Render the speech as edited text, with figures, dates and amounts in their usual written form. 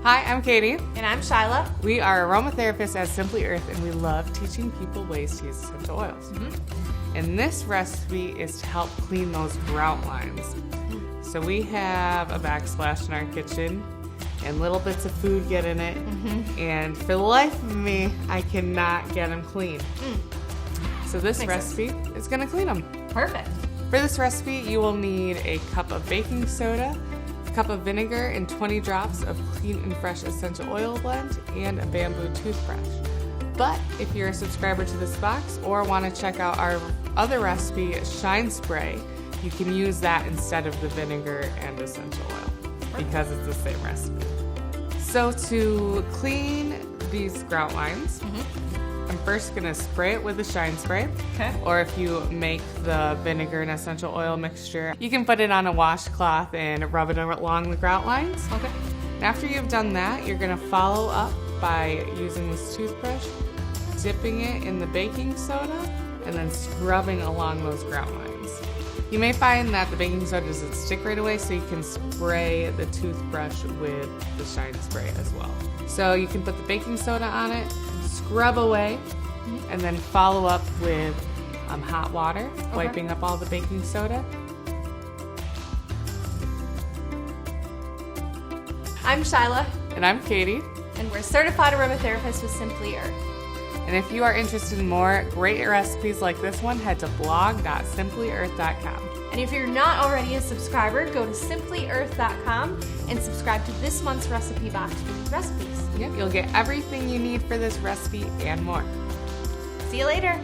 Hi, I'm Katie. And I'm Shyla. We are aromatherapists at Simply Earth, and we love teaching people ways to use essential oils. And this recipe is to help clean those grout lines. So we have a backsplash in our kitchen, and little bits of food get in it. And for the life of me, I cannot get them clean. So this recipe is going to clean them. Perfect. For this recipe, you will need a cup of baking soda, a cup of vinegar, and 20 drops of clean and fresh essential oil blend, and a bamboo toothbrush. But if you're a subscriber to this box or want to check out our other recipe, Shine Spray, you can use that instead of the vinegar and essential oil because it's the same recipe. So to clean these grout lines, I'm first going to spray it with the Shine Spray. Okay. Or if you make the vinegar and essential oil mixture, you can put it on a washcloth and rub it along the grout lines. Okay. And after you've done that, you're going to follow up by using this toothbrush, dipping it in the baking soda, and then scrubbing along those grout lines. You may find that the baking soda doesn't stick right away, so you can spray the toothbrush with the Shine Spray as well. So you can put the baking soda on it, scrub away, and then follow up with hot water, wiping up all the baking soda. I'm Shyla. And I'm Katie. And we're certified aromatherapists with Simply Earth. And if you are interested in more great recipes like this one, head to blog.simplyearth.com. And if you're not already a subscriber, go to simplyearth.com and subscribe to this month's recipe box for these recipes. Yep, you'll get everything you need for this recipe and more. See you later.